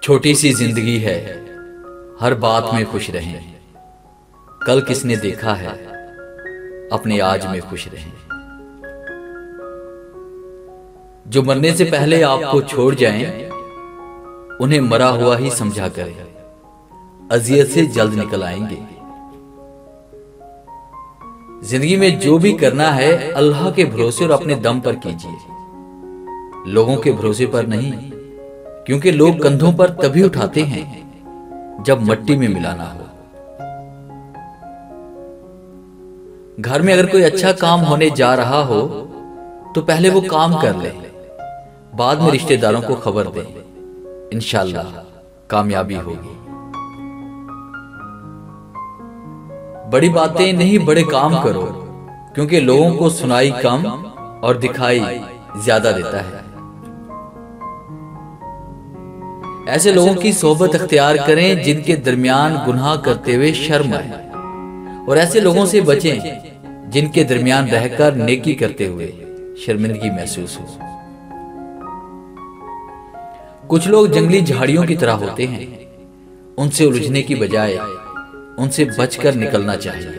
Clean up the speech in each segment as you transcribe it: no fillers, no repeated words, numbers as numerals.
छोटी सी जिंदगी है, हर बात में खुश रहें। कल किसने देखा है, अपने आज में खुश रहें। जो मरने से पहले आपको छोड़ जाएं, उन्हें मरा हुआ ही समझा करें, अजियत से जल्द निकल आएंगे। जिंदगी में जो भी करना है अल्लाह के भरोसे और अपने दम पर कीजिए, लोगों के भरोसे पर नहीं, क्योंकि लोग कंधों पर तभी उठाते हैं जब मट्टी में मिलाना हो। घर में अगर कोई अच्छा काम होने जा रहा हो तो पहले वो काम कर ले, बाद में रिश्तेदारों को खबर दें, इंशाअल्लाह कामयाबी होगी। बड़ी बातें नहीं बड़े काम करो, क्योंकि लोगों को सुनाई कम और दिखाई ज्यादा देता है। ऐसे लोगों की सोहबत अख्तियार करें जिनके दरमियान गुनाह करते हुए शर्म आए, और ऐसे लोगों से बचें जिनके दरमियान रहकर नेकी करते हुए शर्मिंदगी महसूस हो। कुछ लोग जंगली झाड़ियों की तरह होते हैं, उनसे उलझने की बजाय उनसे बचकर निकलना चाहिए।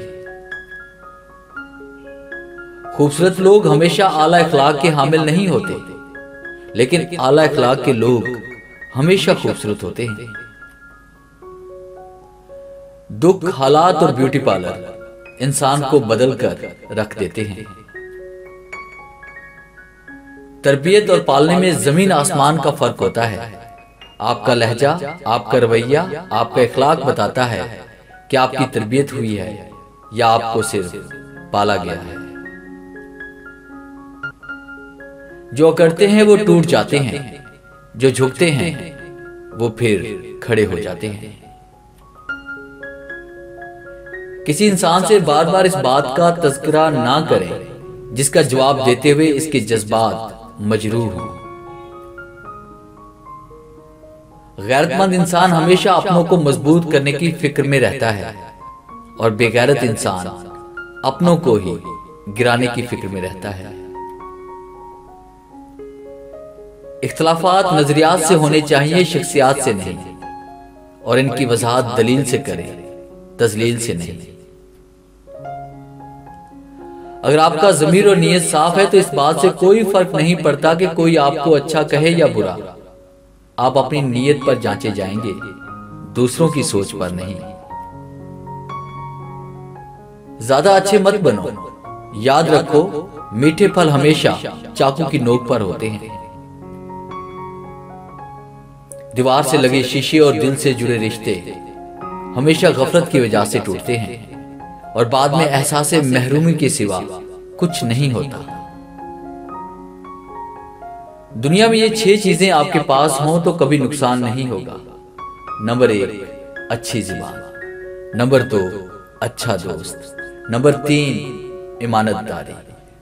खूबसूरत लोग हमेशा आला अखलाक के हामिल नहीं होते, लेकिन आला अखलाक के लोग हमेशा खूबसूरत होते हैं। दुख, हालात और ब्यूटी पार्लर इंसान को बदल कर रख देते हैं। तरबियत और पालने में जमीन आसमान का फर्क होता है। आपका लहजा, आपका रवैया, आपका इखलाक बताता है कि आपकी तरबियत हुई है या आपको सिर्फ पाला गया है। जो करते हैं वो टूट जाते हैं, जो झुकते हैं वो फिर खड़े हो जाते हैं। किसी इंसान से बार बार इस बात का तज़किरा ना करें जिसका जवाब देते हुए इसके जज्बात मजरूह हों। गैरतमंद इंसान हमेशा अपनों को मजबूत करने की फिक्र में रहता है, और बेगैरत इंसान अपनों को ही गिराने की फिक्र में रहता है। इख्तिलाफात नजरियात से होने चाहिए, शख्सियात से नहीं, और इनकी वजाहत दलील से करें, तजलील से नहीं। अगर आपका ज़मीर और नीयत साफ है तो इस बात से कोई फर्क नहीं पड़ता कि कोई आपको अच्छा कहे या बुरा। आप अपनी नीयत पर जांचे जाएंगे, दूसरों की सोच पर नहीं। ज्यादा अच्छे मत बनो, याद रखो मीठे फल हमेशा चाकू की नोक पर होते हैं। दीवार से लगे शीशे और दिल से जुड़े रिश्ते हमेशा गफलत की वजह से टूटते हैं, और बाद में एहसास महरूमी के सिवा कुछ नहीं होता। दुनिया में ये 6 चीजें आपके पास हों तो कभी नुकसान नहीं होगा। नंबर 1 अच्छी जुबान, नंबर 2 अच्छा दोस्त, नंबर 3 ईमानतदारी,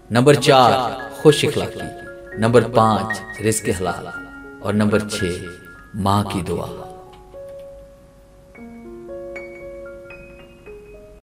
नंबर 4 खुश इखलाकी, नंबर 5 रिज़्क़ हलाल, और नंबर 6 माँ की दुआ।